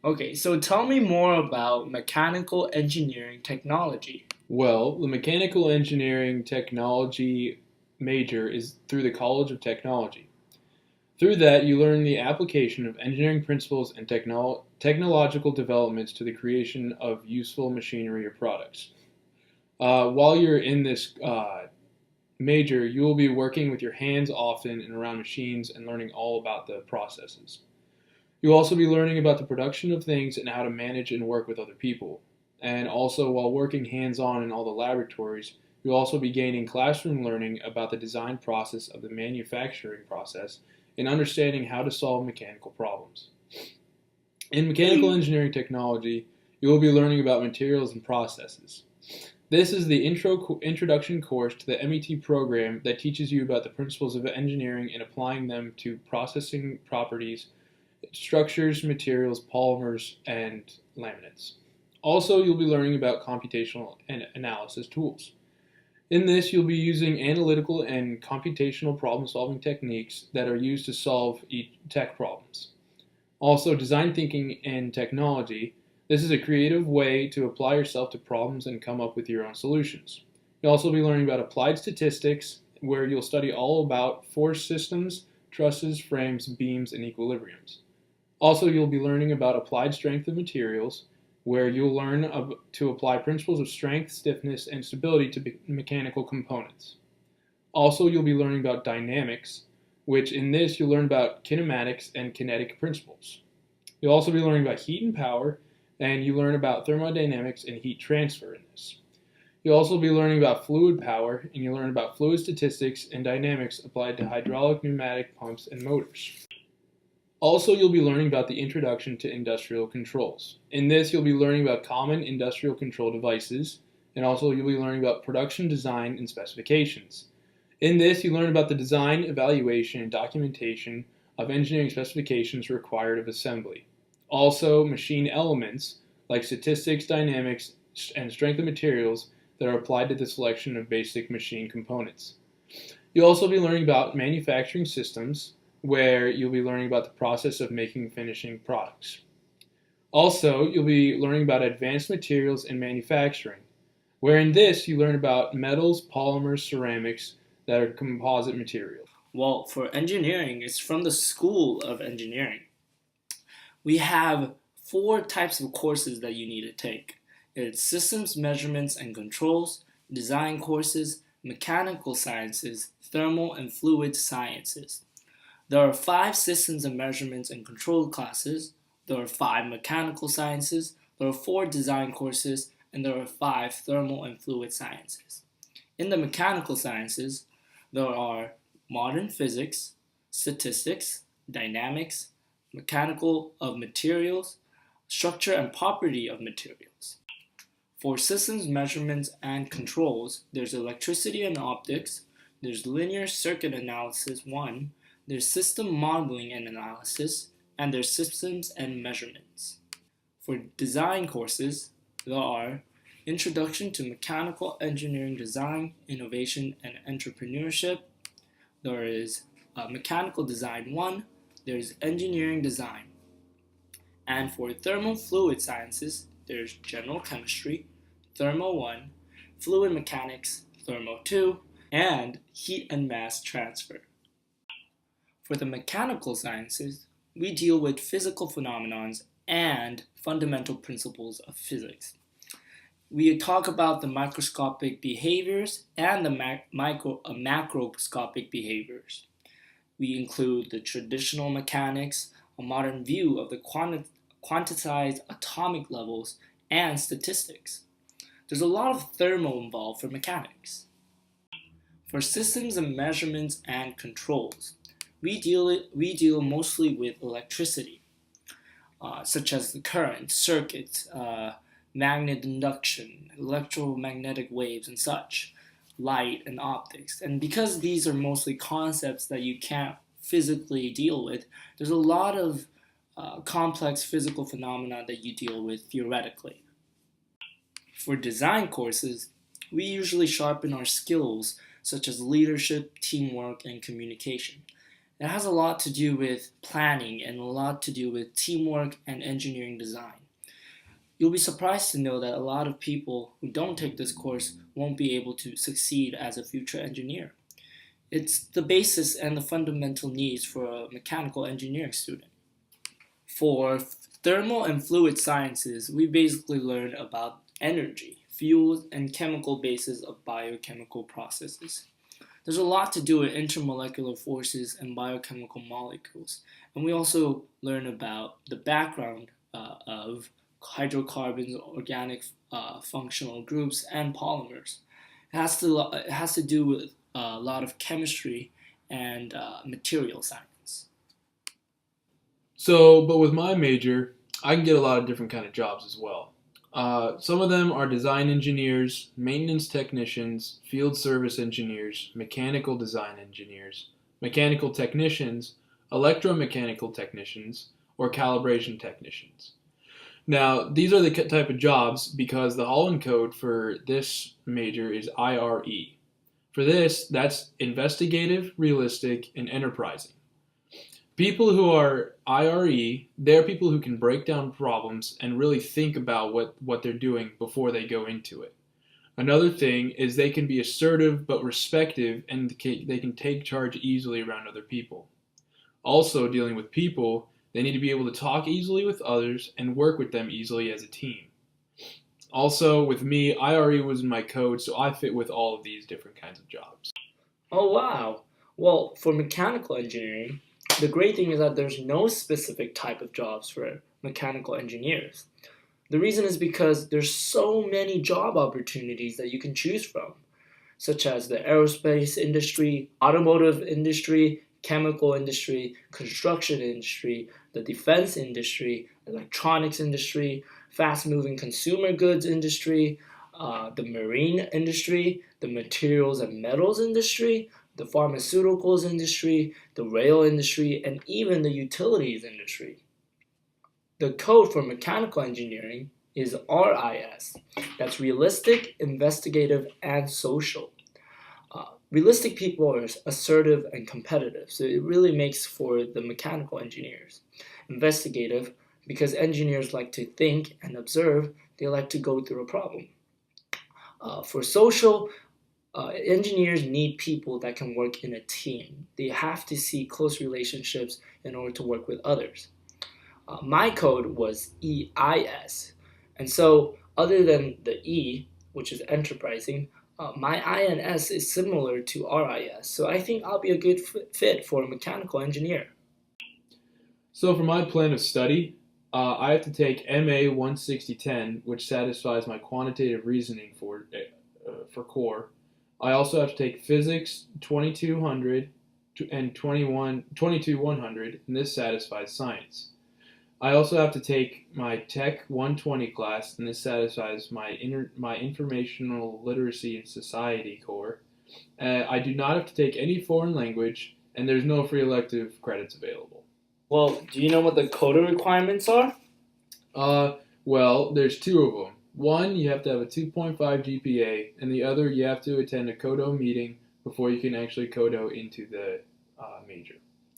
Okay, so tell me more about mechanical engineering technology. Well, the mechanical engineering technology major is through the College of Technology. Through that, you learn the application of engineering principles and technological developments to the creation of useful machinery or products. While you're in this major, you will be working with your hands often and around machines and learning all about the processes. You'll also be learning about the production of things and how to manage and work with other people. And also, while working hands on in all the laboratories, you'll also be gaining classroom learning about the design process of the manufacturing process and understanding how to solve mechanical problems. In mechanical engineering technology, you will be learning about materials and processes. This is the introduction course to the MET program that teaches you about the principles of engineering and applying them to processing properties, structures, materials, polymers, and laminates. Also, you'll be learning about computational and analysis tools. In this, you'll be using analytical and computational problem solving techniques that are used to solve tech problems. Also, design thinking and technology. This is a creative way to apply yourself to problems and come up with your own solutions. You'll also be learning about applied statistics, where you'll study all about force systems, trusses, frames, beams, and equilibriums. Also, you'll be learning about applied strength of materials, where you'll learn to apply principles of strength, stiffness, and stability to mechanical components. Also, you'll be learning about dynamics, which in this you'll learn about kinematics and kinetic principles. You'll also be learning about heat and power, and you learn about thermodynamics and heat transfer in this. You'll also be learning about fluid power, and you learn about fluid statistics and dynamics applied to hydraulic, pneumatic pumps, and motors. Also, you'll be learning about the introduction to industrial controls. In this, you'll be learning about common industrial control devices, and also you'll be learning about production design and specifications. In this, you learn about the design, evaluation, and documentation of engineering specifications required of assembly. Also, machine elements like statistics, dynamics, and strength of materials that are applied to the selection of basic machine components. You'll also be learning about manufacturing systems, where you'll be learning about the process of making and finishing products. Also, you'll be learning about advanced materials and manufacturing, where in this you learn about metals, polymers, ceramics that are composite materials. Well, for engineering, it's from the School of Engineering. We have four types of courses that you need to take. It's systems, measurements, and controls, design courses, mechanical sciences, thermal and fluid sciences. There are five systems and measurements and control classes. There are five mechanical sciences. There are four design courses, and there are five thermal and fluid sciences. In the mechanical sciences, there are modern physics, statistics, dynamics, mechanical of materials, structure and property of materials. For systems, measurements, and controls, there's electricity and optics, there's linear circuit analysis 1, there's system modeling and analysis, and there's systems and measurements. For design courses, there are Introduction to Mechanical Engineering Design, Innovation, and Entrepreneurship. There is Mechanical Design 1, there's Engineering Design. And for thermal fluid sciences, there's General Chemistry, Thermo 1, Fluid Mechanics, Thermo 2, and Heat and Mass Transfer. For the mechanical sciences, we deal with physical phenomena and fundamental principles of physics. We talk about the microscopic behaviors and the macroscopic behaviors. We include the traditional mechanics, a modern view of the quantized atomic levels, and statistics. There's a lot of thermal involved for mechanics. For systems and measurements and controls, we deal mostly with electricity, such as the current, circuits, magnet induction, electromagnetic waves, and such, light and optics. And because these are mostly concepts that you can't physically deal with, there's a lot of complex physical phenomena that you deal with theoretically. For design courses, we usually sharpen our skills such as leadership, teamwork, and communication. It has a lot to do with planning and a lot to do with teamwork and engineering design. You'll be surprised to know that a lot of people who don't take this course won't be able to succeed as a future engineer. It's the basis and the fundamental needs for a mechanical engineering student. For thermal and fluid sciences, we basically learn about energy, fuels, and chemical bases of biochemical processes. There's a lot to do with intermolecular forces and biochemical molecules, and we also learn about the background of hydrocarbons, organic functional groups, and polymers. It has to do with a lot of chemistry and material science. So, but with my major, I can get a lot of different kind of jobs as well. Some of them are design engineers, maintenance technicians, field service engineers, mechanical design engineers, mechanical technicians, electromechanical technicians, or calibration technicians. Now, these are the type of jobs because the Holland code for this major is IRE. For this, that's investigative, realistic, and enterprising. People who are IRE, they're people who can break down problems and really think about what they're doing before they go into it. Another thing is they can be assertive but respectful, and they can take charge easily around other people. Also, dealing with people, they need to be able to talk easily with others and work with them easily as a team. Also, with me, IRE was in my code, so I fit with all of these different kinds of jobs. Oh, wow. Well, for mechanical engineering, the great thing is that there's no specific type of jobs for mechanical engineers. The reason is because there's so many job opportunities that you can choose from, such as the aerospace industry, automotive industry, chemical industry, construction industry, the defense industry, electronics industry, fast-moving consumer goods industry, the marine industry, the materials and metals industry, the pharmaceuticals industry, the rail industry, and even the utilities industry. The code for mechanical engineering is RIS. That's realistic, investigative, and social. Realistic people are assertive and competitive, so it really makes for the mechanical engineers. Investigative, because engineers like to think and observe, they like to go through a problem. For social, engineers need people that can work in a team. They have to see close relationships in order to work with others. My code was EIS, and so other than the E, which is enterprising, my INS is similar to RIS, so I think I'll be a good fit for a mechanical engineer. So for my plan of study, I have to take MA 16010, which satisfies my quantitative reasoning for core. I also have to take physics 2200 and 22100, and this satisfies science. I also have to take my Tech 120 class, and this satisfies my informational literacy and society core. I do not have to take any foreign language, and there's no free elective credits available. Well, do you know what the CODA requirements are? Well, there's two of them. One, you have to have a 2.5 GPA, and the other, you have to attend a CODO meeting before you can actually CODO into the major.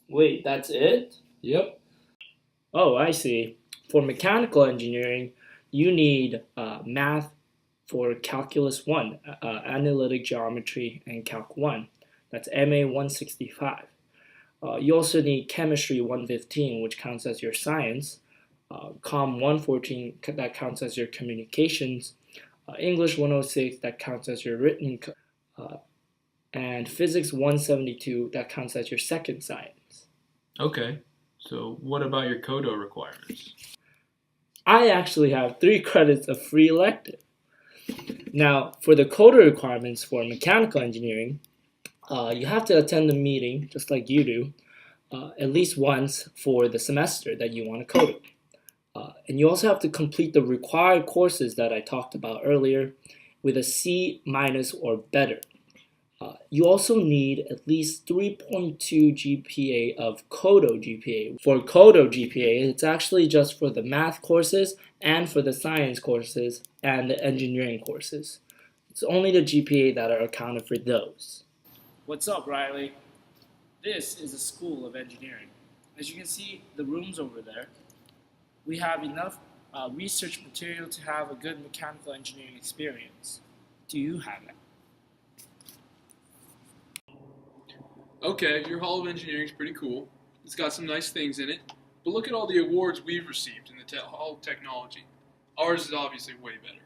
Wait, that's it? Yep. Oh, I see. For mechanical engineering, you need math for Calculus 1, Analytic Geometry, and Calc 1. That's MA 165. You also need Chemistry 115, which counts as your science, Com 114, that counts as your communications, English 106, that counts as your written, and Physics 172, that counts as your second science. Okay. So what about your CODO requirements? I actually have 3 credits of free elective. Now, for the CODA requirements for mechanical engineering, you have to attend the meeting, just like you do, at least once for the semester that you want to CODA. And you also have to complete the required courses that I talked about earlier with a C- or better. You also need at least 3.2 GPA of CODO GPA. For CODO GPA, it's actually just for the math courses and for the science courses and the engineering courses. It's only the GPA that are accounted for those. What's up, Riley? This is a school of engineering. As you can see, the rooms over there, we have enough research material to have a good mechanical engineering experience. Do you have it? Okay, your Hall of Engineering is pretty cool. It's got some nice things in it. But look at all the awards we've received in the Hall of Technology. Ours is obviously way better.